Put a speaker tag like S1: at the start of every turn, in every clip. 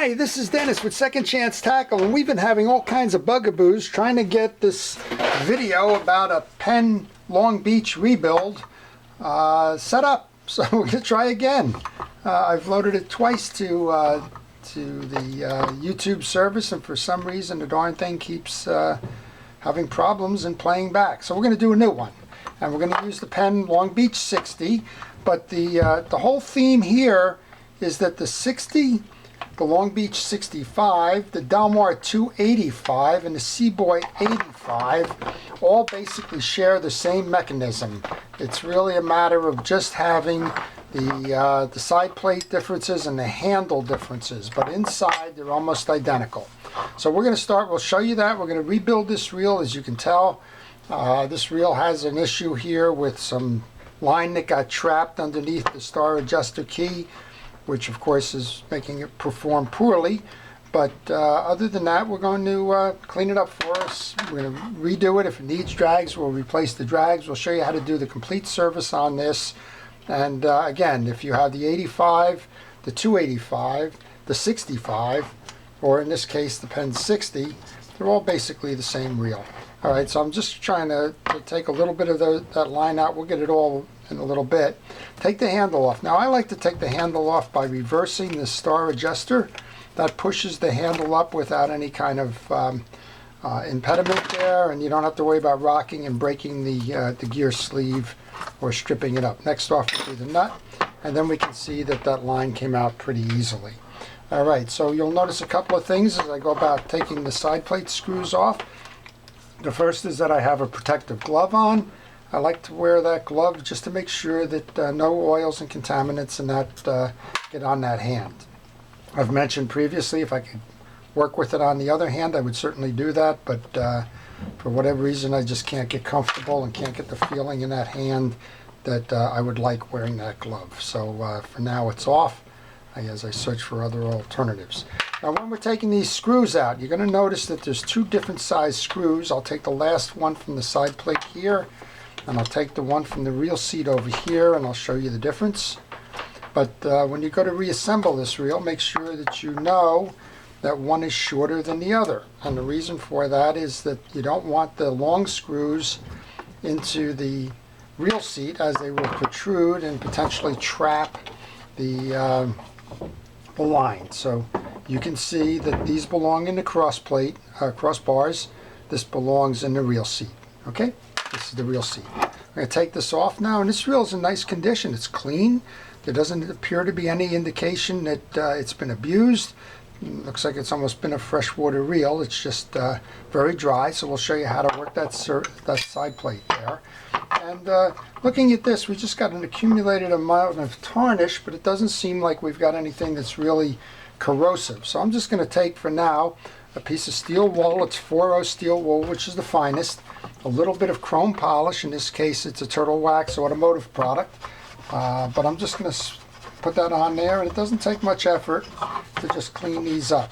S1: Hi, this is Dennis with Second Chance Tackle, and we've been having all kinds of bugaboos trying to get this video about a Penn Long Beach rebuild set up. So we're going to try again. I've loaded it twice to the YouTube service, and for some reason the darn thing keeps having problems and playing back. So we're going to do a new one, and we're going to use the Penn Long Beach 60. But the whole theme here is that the 60, the Long Beach 65, the DelMar 285, and the SeaBoy 85 all basically share the same mechanism. It's really a matter of just having the side plate differences and the handle differences, but inside they're almost identical. So we're going to start, we'll show you that. We're going to rebuild this reel. As you can tell, this reel has an issue here with some line that got trapped underneath the star adjuster key, which of course is making it perform poorly. But other than that, we're going to clean it up for us. We're going to redo it. If it needs drags, we'll replace the drags. We'll show you how to do the complete service on this. And again, if you have the 85, the 285, the 65, or in this case the Penn 60, they're all basically the same reel. Alright, so I'm just trying to take a little bit of that line out. We'll get it all in a little bit. Take the handle off. Now I like to take the handle off by reversing the star adjuster. That pushes the handle up without any kind of impediment there, and you don't have to worry about rocking and breaking the gear sleeve or stripping it up. Next off will be the nut, and then we can see that that line came out pretty easily. Alright, so you'll notice a couple of things as I go about taking the side plate screws off. The first is that I have a protective glove on. I like to wear that glove just to make sure that no oils and contaminants and that get on that hand. I've mentioned previously if I could work with it on the other hand, I would certainly do that, but for whatever reason I just can't get comfortable and can't get the feeling in that hand that I would like wearing that glove. So for now it's off as I search for other alternatives. Now when we're taking these screws out, you're going to notice that there's two different size screws. I'll take the last one from the side plate here, and I'll take the one from the reel seat over here, and I'll show you the difference. But when you go to reassemble this reel, make sure that you know that one is shorter than the other. And the reason for that is that you don't want the long screws into the reel seat, as they will protrude and potentially trap the line. So you can see that these belong in the cross bars. This belongs in the reel seat. Okay, this is the reel seat. I'm going to take this off now, and this reel is in nice condition. It's clean. There doesn't appear to be any indication that it's been abused. It looks like it's almost been a freshwater reel. It's just very dry, so we'll show you how to work that side plate there. And looking at this, we just got an accumulated amount of tarnish, but it doesn't seem like we've got anything that's really corrosive. So I'm just going to take, for now, a piece of steel wool. It's 4/0 steel wool, which is the finest. A little bit of chrome polish. In this case, it's a Turtle Wax automotive product. But I'm just going to put that on there, and it doesn't take much effort to just clean these up.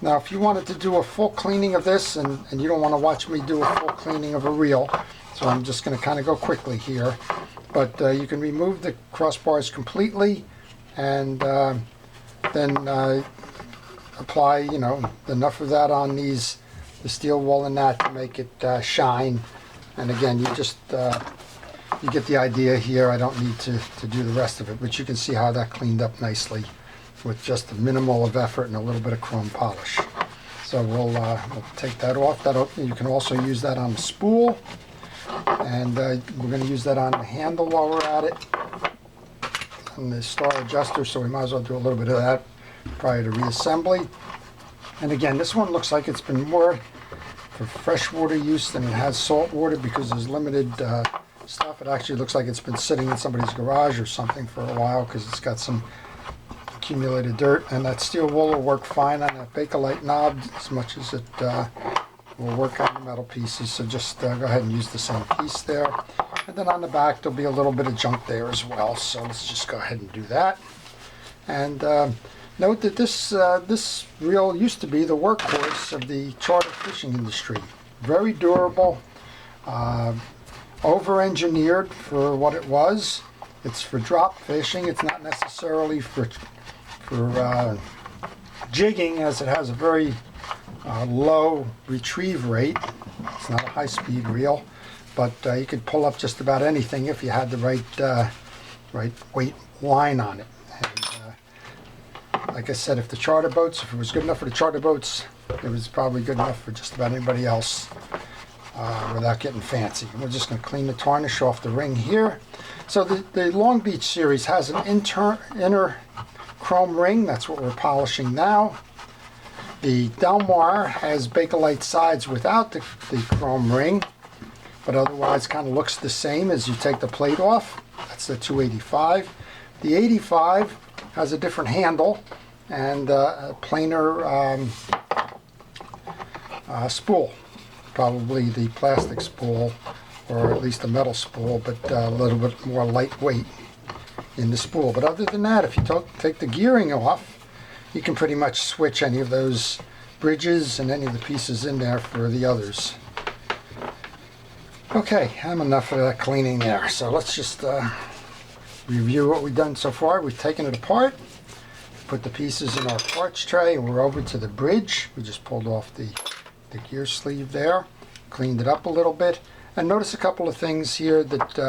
S1: Now, if you wanted to do a full cleaning of this, and you don't want to watch me do a full cleaning of a reel, so I'm just going to kind of go quickly here. But you can remove the crossbars completely, and then apply, enough of that on the steel wool and that to make it shine. And again, you just you get the idea here. I don't need to do the rest of it, but you can see how that cleaned up nicely with just a minimal of effort and a little bit of chrome polish. So we'll take that off. You can also use that on the spool, and we're going to use that on the handle while we're at it, and the star adjuster, so we might as well do a little bit of that prior to reassembly. And again, this one looks like it's been more for freshwater use than it has salt water, because there's limited stuff. It actually looks like it's been sitting in somebody's garage or something for a while, because it's got some accumulated dirt. And that steel wool will work fine on that Bakelite knob as much as it will work on the metal pieces. So just go ahead and use the same piece there. And then on the back there'll be a little bit of junk there as well. So let's just go ahead and do that. And note that this reel used to be the workhorse of the charter fishing industry. Very durable. Over-engineered for what it was. It's for drop fishing. It's not necessarily for jigging, as it has a very low retrieve rate. It's not a high-speed reel, but you could pull up just about anything if you had the right weight line on it. And, like I said, if it was good enough for the charter boats, it was probably good enough for just about anybody else without getting fancy. We're just going to clean the tarnish off the ring here. So the Long Beach series has an inner chrome ring. That's what we're polishing now. The DelMar has Bakelite sides without the chrome ring, but otherwise kind of looks the same as you take the plate off. That's the 285. The 85 has a different handle and a plainer spool, probably the plastic spool or at least a metal spool, but a little bit more lightweight in the spool. But other than that, if you take the gearing off, you can pretty much switch any of those bridges and any of the pieces in there for the others. Okay, I'm enough of that cleaning there. So let's just review what we've done so far. We've taken it apart, put the pieces in our parts tray, and we're over to the bridge. We just pulled off the gear sleeve there, cleaned it up a little bit. And notice a couple of things here that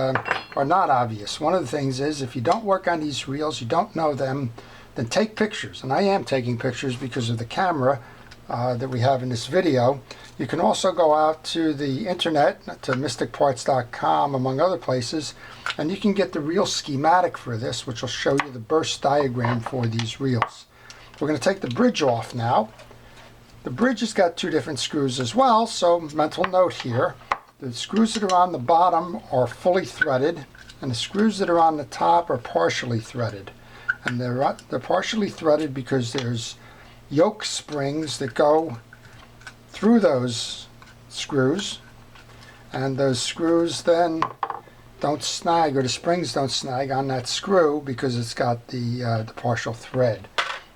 S1: are not obvious. One of the things is, if you don't work on these reels, you don't know them, then take pictures. And I am taking pictures because of the camera that we have in this video. You can also go out to the internet, to mysticparts.com, among other places, and you can get the reel schematic for this, which will show you the burst diagram for these reels. We're going to take the bridge off now. The bridge has got two different screws as well, so mental note here. The screws that are on the bottom are fully threaded, and the screws that are on the top are partially threaded. And they're partially threaded because there's yoke springs that go through those screws, and those screws then don't snag, or the springs don't snag on that screw because it's got the partial thread.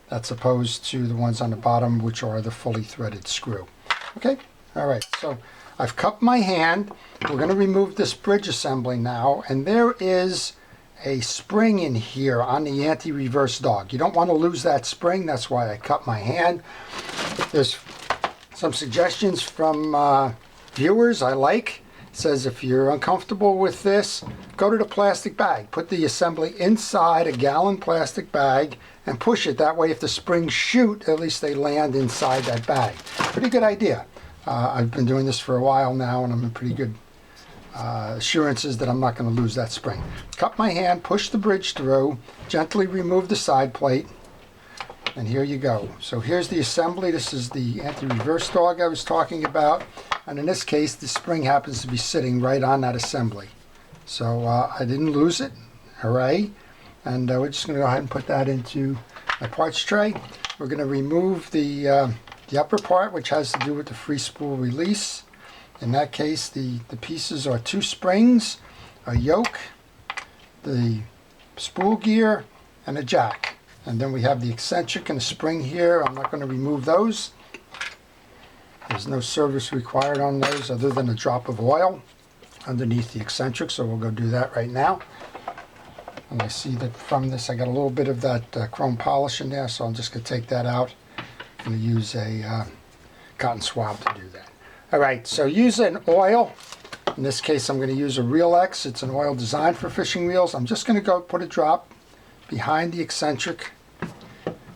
S1: That's opposed to the ones on the bottom, which are the fully threaded screw. Okay, all right, so I've cupped my hand. We're going to remove this bridge assembly now, and there is a spring in here on the anti-reverse dog. You don't want to lose that spring. That's why I cut my hand. There's some suggestions from viewers I like. It says if you're uncomfortable with this, go to the plastic bag. Put the assembly inside a gallon plastic bag and push it. That way if the springs shoot, at least they land inside that bag. Pretty good idea. I've been doing this for a while now, and I'm in pretty good assurances that I'm not going to lose that spring. Cup my hand, push the bridge through, gently remove the side plate, and here you go. So here's the assembly. This is the anti-reverse dog I was talking about, and in this case the spring happens to be sitting right on that assembly. So I didn't lose it. Hooray. And we're just going to go ahead and put that into my parts tray. We're going to remove the upper part, which has to do with the free spool release. In that case, the pieces are two springs, a yoke, the spool gear, and a jack. And then we have the eccentric and the spring here. I'm not going to remove those. There's no service required on those other than a drop of oil underneath the eccentric, so we'll go do that right now. And I see that from this I got a little bit of that chrome polish in there, so I'm just going to take that out. I'm going to use a cotton swab to do that. Alright, so use an oil. In this case I'm going to use a Reel X. It's an oil designed for fishing reels. I'm just going to go put a drop behind the eccentric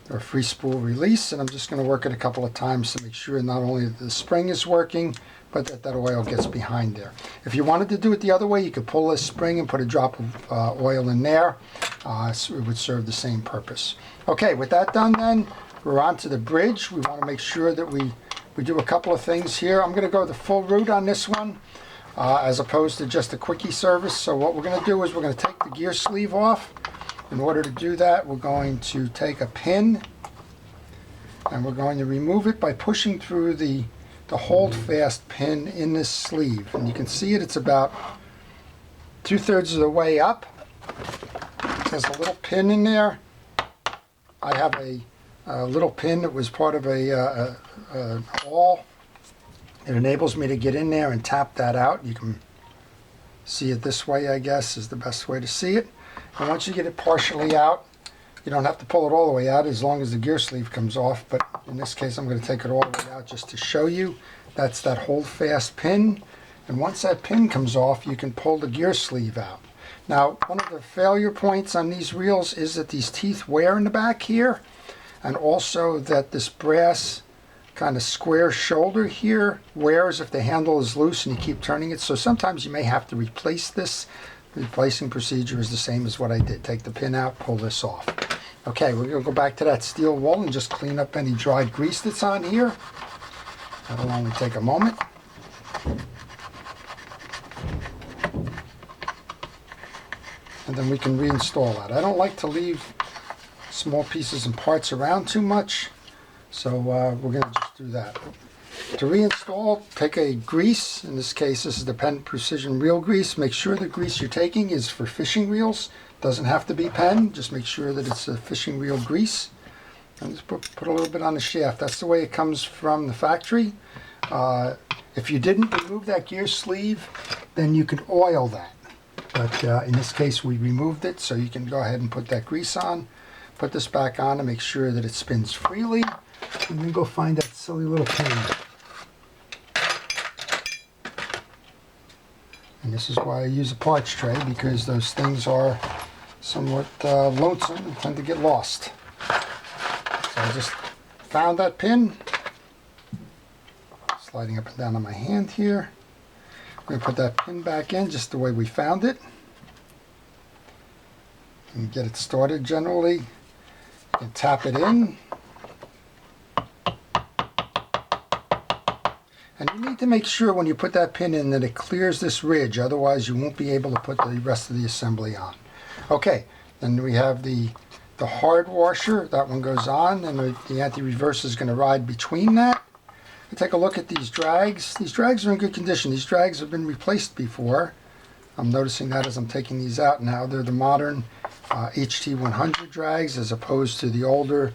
S1: or free spool release, and I'm just going to work it a couple of times to make sure not only that the spring is working, but that oil gets behind there. If you wanted to do it the other way, you could pull this spring and put a drop of oil in there. So it would serve the same purpose. Okay, with that done then, we're on to the bridge. We want to make sure that we do a couple of things here. I'm going to go the full route on this one as opposed to just a quickie service. So what we're going to do is we're going to take the gear sleeve off. In order to do that, we're going to take a pin and we're going to remove it by pushing through the hold fast pin in this sleeve. And you can see it, it's about 2/3 of the way up. There's a little pin in there. I have a little pin that was part of a awl. It enables me to get in there and tap that out. You can see it this way, I guess, is the best way to see it. And once you get it partially out, You don't have to pull it all the way out as long as the gear sleeve comes off, but in this case I'm going to take it all the way out just to show you. That's that hold fast pin, and once that pin comes off you can pull the gear sleeve out. Now, one of the failure points on these reels is that these teeth wear in the back here, and also that this brass kind of square shoulder here wears if the handle is loose and you keep turning it. So sometimes you may have to replace this. The replacing procedure is the same as what I did. Take the pin out, pull this off. Okay, we're going to go back to that steel wool and just clean up any dried grease that's on here. That'll only take a moment. And then we can reinstall that. I don't like to leave small pieces and parts around too much, so we're going to just do that. To reinstall, take a grease. In this case, this is the Penn Precision Reel Grease. Make sure the grease you're taking is for fishing reels. Doesn't have to be Penn. Just make sure that it's a fishing reel grease. And just put a little bit on the shaft. That's the way it comes from the factory. If you didn't remove that gear sleeve, then you could oil that. But in this case, we removed it, so you can go ahead and put that grease on. Put this back on to make sure that it spins freely. And then go find that silly little pin. And this is why I use a parts tray, because those things are somewhat lonesome and tend to get lost. So I just found that pin. Sliding up and down on my hand here. I'm going to put that pin back in just the way we found it. And get it started generally. You can tap it in. And you need to make sure when you put that pin in that it clears this ridge, otherwise you won't be able to put the rest of the assembly on. Okay, then we have the hard washer. That one goes on, and the anti-reverse is going to ride between that. Take a look at these drags. These drags are in good condition. These drags have been replaced before. I'm noticing that as I'm taking these out now. They're the modern HT100 drags as opposed to the older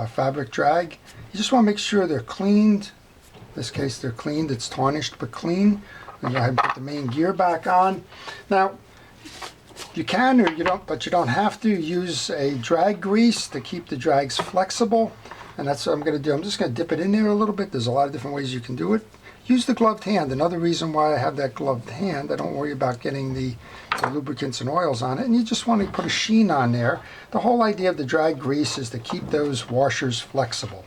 S1: fabric drag. You just want to make sure they're cleaned. In this case they're cleaned. It's tarnished but clean. And go ahead and put the main gear back on. Now, you can or you don't, but you don't have to use a drag grease to keep the drags flexible. And that's what I'm going to do. I'm just going to dip it in there a little bit. There's a lot of different ways you can do it. Use the gloved hand. Another reason why I have that gloved hand, I don't worry about getting the lubricants and oils on it. And you just want to put a sheen on there. The whole idea of the drag grease is to keep those washers flexible.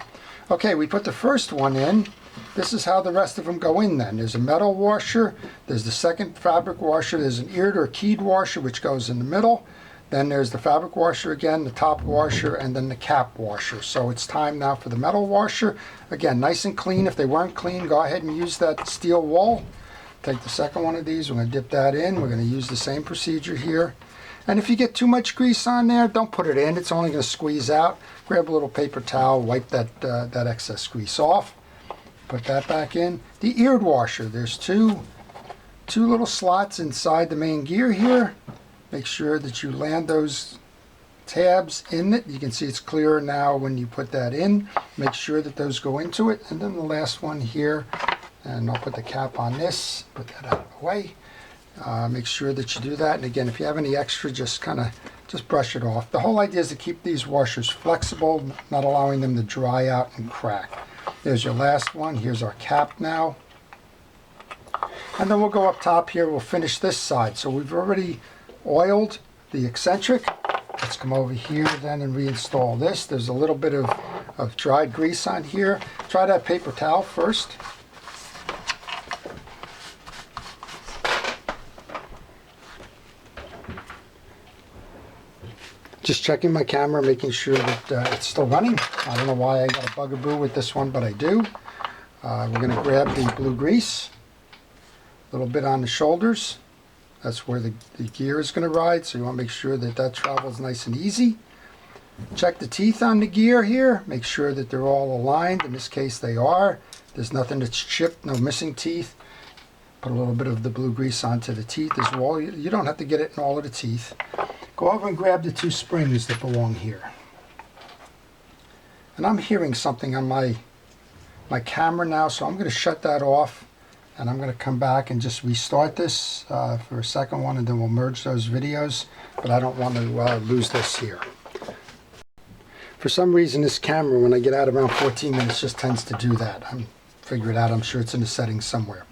S1: Okay, we put the first one in. This is how the rest of them go in then. There's a metal washer. There's the second fabric washer. There's an eared or keyed washer which goes in the middle. Then there's the fabric washer again, the top washer, and then the cap washer. So it's time now for the metal washer. Again, nice and clean. If they weren't clean, go ahead and use that steel wool. Take the second one of these. We're going to dip that in. We're going to use the same procedure here. And if you get too much grease on there, don't put it in. It's only going to squeeze out. Grab a little paper towel, wipe that excess grease off. Put that back in. The eared washer. There's two little slots inside the main gear here. Make sure that you land those tabs in it. You can see it's clearer now when you put that in. Make sure that those go into it. And then the last one here, and I'll put the cap on this, put that out of the way. Make sure that you do that. And again, if you have any extra, just brush it off. The whole idea is to keep these washers flexible, not allowing them to dry out and crack. There's your last one. Here's our cap now. And then we'll go up top here. We'll finish this side. So we've already oiled the eccentric. Let's come over here then and reinstall this. There's a little bit of dried grease on here. Try that paper towel first. Just checking my camera, making sure that it's still running. I don't know why I got a bugaboo with this one, but I do. We're going to grab the blue grease, a little bit on the shoulders. That's where the gear is going to ride, so you want to make sure that that travels nice and easy. Check the teeth on the gear here. Make sure that they're all aligned. In this case, they are. There's nothing that's chipped, no missing teeth. Put a little bit of the blue grease onto the teeth as well. You don't have to get it in all of the teeth. Go over and grab the two springs that belong here. And I'm hearing something on my camera now, so I'm going to shut that off. And I'm going to come back and just restart this for a second one, and then we'll merge those videos. But I don't want to lose this here. For some reason this camera, when I get out around 14 minutes, just tends to do that. Figure it out, I'm sure it's in the settings somewhere.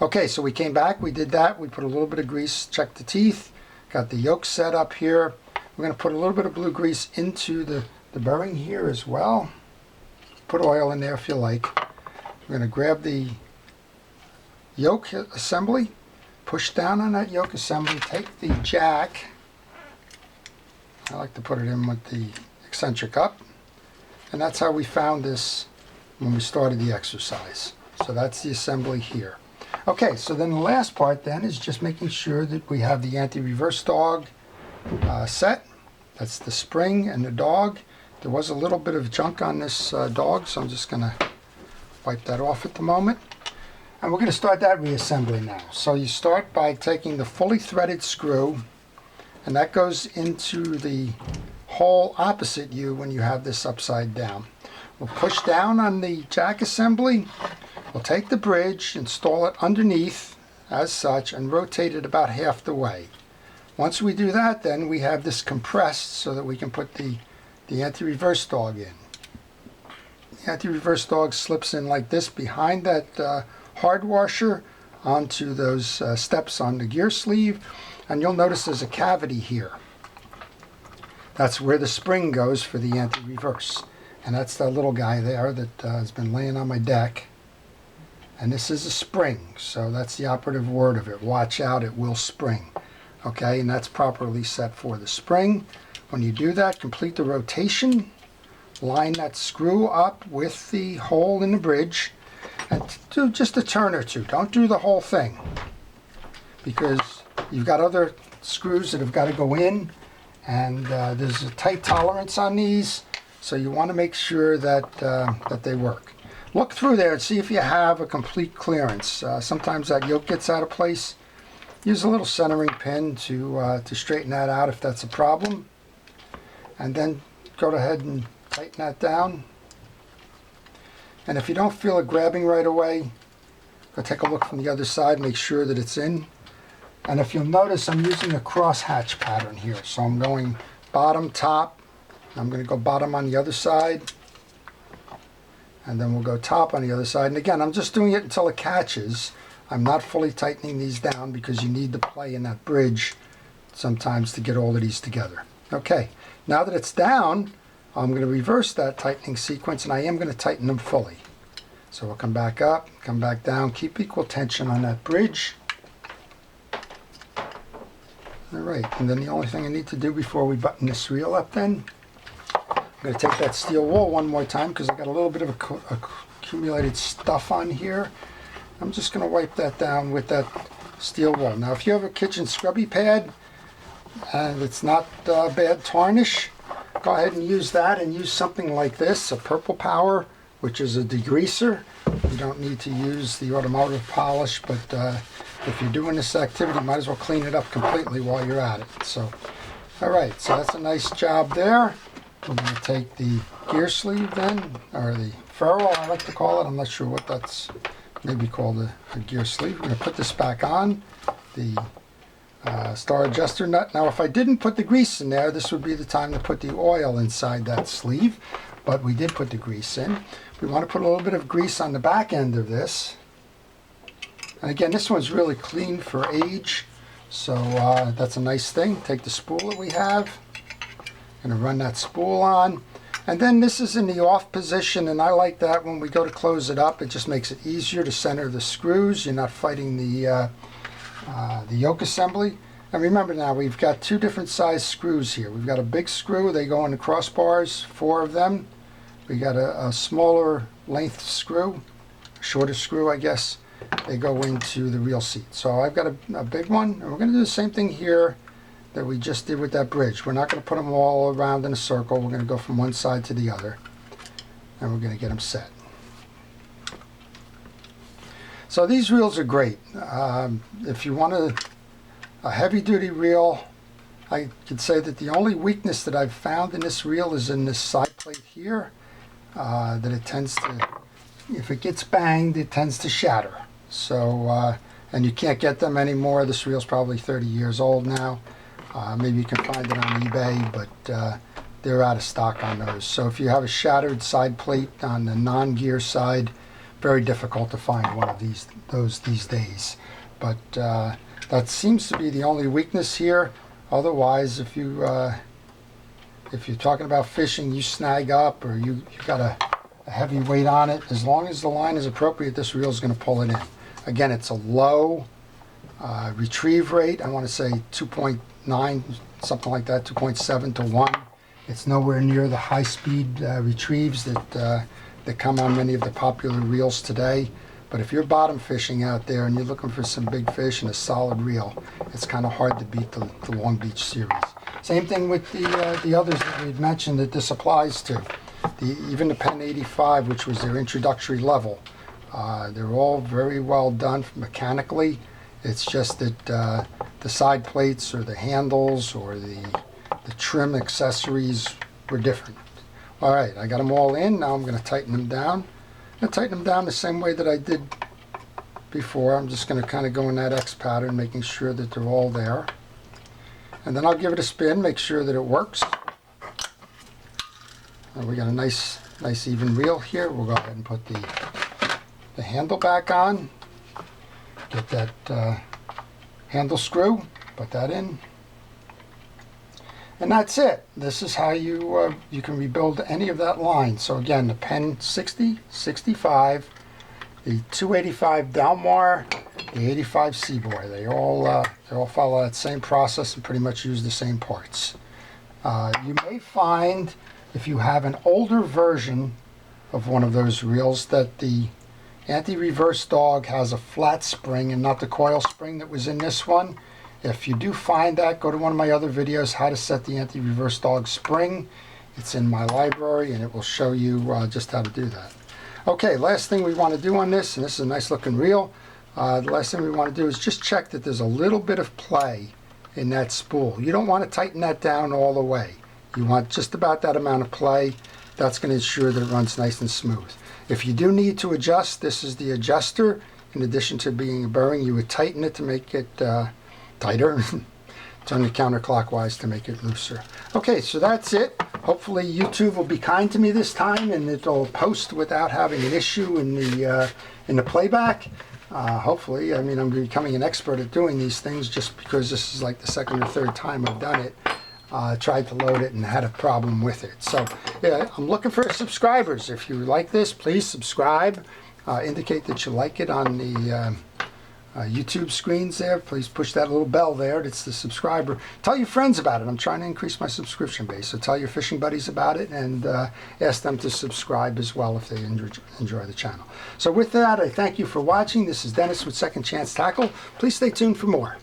S1: Okay, so we came back, we did that, we put a little bit of grease, checked the teeth, got the yoke set up here. We're going to put a little bit of blue grease into the bearing here as well. Put oil in there if you like. We're going to grab the yoke assembly, push down on that yoke assembly, take the jack. I like to put it in with the eccentric up. And that's how we found this when we started the exercise. So that's the assembly here. Okay, so then the last part then is just making sure that we have the anti-reverse dog set. That's the spring and the dog. There was a little bit of junk on this dog, so I'm just going to wipe that off at the moment. And we're going to start that reassembly now. So you start by taking the fully threaded screw, and that goes into the hole opposite you when you have this upside down. We'll push down on the jack assembly. We'll take the bridge, install it underneath as such, and rotate it about half the way. Once we do that, then we have this compressed so that we can put the anti-reverse dog in. The anti-reverse dog slips in like this behind that hard washer onto those steps on the gear sleeve, and you'll notice there's a cavity here. That's where the spring goes for the anti-reverse, and that's that little guy there that has been laying on my deck. And this is a spring, so that's the operative word of it. Watch out, it will spring. Okay, and that's properly set for the spring. When you do that, complete the rotation, line that screw up with the hole in the bridge, and do just a turn or two. Don't do the whole thing, because you've got other screws that have got to go in, and there's a tight tolerance on these, so you want to make sure that, that they work. Look through there and see if you have a complete clearance. Sometimes that yoke gets out of place. Use a little centering pin to straighten that out if that's a problem. And then go ahead and tighten that down. And if you don't feel it grabbing right away, go take a look from the other side, make sure that it's in. And if you'll notice, I'm using a crosshatch pattern here. So I'm going bottom, top. I'm going to go bottom on the other side. And then we'll go top on the other side. And again, I'm just doing it until it catches. I'm not fully tightening these down because you need to play in that bridge sometimes to get all of these together. Okay, now that it's down, I'm going to reverse that tightening sequence, and I am going to tighten them fully. So we'll come back up, come back down, keep equal tension on that bridge. All right, and then the only thing I need to do before we button this reel up then, I'm going to take that steel wool one more time because I got a little bit of accumulated stuff on here. I'm just going to wipe that down with that steel wool. Now if you have a kitchen scrubby pad and it's not bad tarnish, go ahead and use that, and use something like this, a Purple Power, which is a degreaser. You don't need to use the automotive polish, but if you're doing this activity, you might as well clean it up completely while you're at it. So, all right, so that's a nice job there. We're going to take the gear sleeve then, or the ferrule I like to call it. I'm not sure what that's maybe called a gear sleeve. We're going to put this back on, the star adjuster nut. Now if I didn't put the grease in there, this would be the time to put the oil inside that sleeve, but we did put the grease in. We want to put a little bit of grease on the back end of this. And again, this one's really clean for age, so that's a nice thing. Take the spool that we have, going to run that spool on, and then this is in the off position, and I like that when we go to close it up. It just makes it easier to center the screws. You're not fighting the yoke assembly. And remember now, we've got two different size screws here. We've got a big screw, they go in the crossbars, 4 of them. We got a smaller length screw, a shorter screw I guess, they go into the real seat. So I've got a big one, and we're going to do the same thing here that we just did with that bridge. We're not going to put them all around in a circle. We're going to go from one side to the other, and we're going to get them set. So these reels are great. If you want a heavy-duty reel, I could say that the only weakness that I've found in this reel is in this side plate here, that it tends to, if it gets banged, it tends to shatter. So, and you can't get them anymore. This reel's probably 30 years old now. Maybe you can find it on eBay, but they're out of stock on those. So if you have a shattered side plate on the non-gear side, very difficult to find one of those these days. But that seems to be the only weakness here. Otherwise, if you're talking about fishing, you snag up or you got a heavy weight on it, as long as the line is appropriate, this reel is going to pull it in. Again, it's a low retrieve rate. I want to say 2.9, something like that, 2.7 to 1. It's nowhere near the high-speed retrieves that come on many of the popular reels today. But if you're bottom fishing out there and you're looking for some big fish and a solid reel, it's kind of hard to beat the Long Beach series. Same thing with the others that we've mentioned that this applies to. Even the Penn 85, which was their introductory level, they're all very well done mechanically. It's just that the side plates or the handles or the trim accessories were different. All right, I got them all in. Now I'm going to tighten them down. I'm going to tighten them down the same way that I did before. I'm just going to kind of go in that X pattern, making sure that they're all there. And then I'll give it a spin, make sure that it works. And we got a nice even reel here. We'll go ahead and put the handle back on. Get that handle screw, put that in. And that's it. This is how you can rebuild any of that line. So again, the Penn 60, 65, the 285 DelMar, the 85 SeaBoy. They all follow that same process and pretty much use the same parts. You may find, if you have an older version of one of those reels, that the anti-reverse dog has a flat spring and not the coil spring that was in this one. If you do find that, go to one of my other videos, how to set the anti-reverse dog spring. It's in my library and it will show you just how to do that. Okay, last thing we want to do on this, and this is a nice looking reel, the last thing we want to do is just check that there's a little bit of play in that spool. You don't want to tighten that down all the way. You want just about that amount of play. That's going to ensure that it runs nice and smooth. If you do need to adjust, this is the adjuster. In addition to being a bearing, you would tighten it to make it tighter. Turn it counterclockwise to make it looser. Okay, so that's it. Hopefully YouTube will be kind to me this time and it'll post without having an issue in the playback. Hopefully, I mean, I'm becoming an expert at doing these things just because this is like the second or third time I've done it. Tried to load it and had a problem with it. So yeah, I'm looking for subscribers. If you like this, please subscribe. Indicate that you like it on the YouTube screens there. Please push that little bell there. It's the subscriber. Tell your friends about it. I'm trying to increase my subscription base. So tell your fishing buddies about it and ask them to subscribe as well if they enjoy the channel. So with that, I thank you for watching. This is Dennis with Second Chance Tackle. Please stay tuned for more.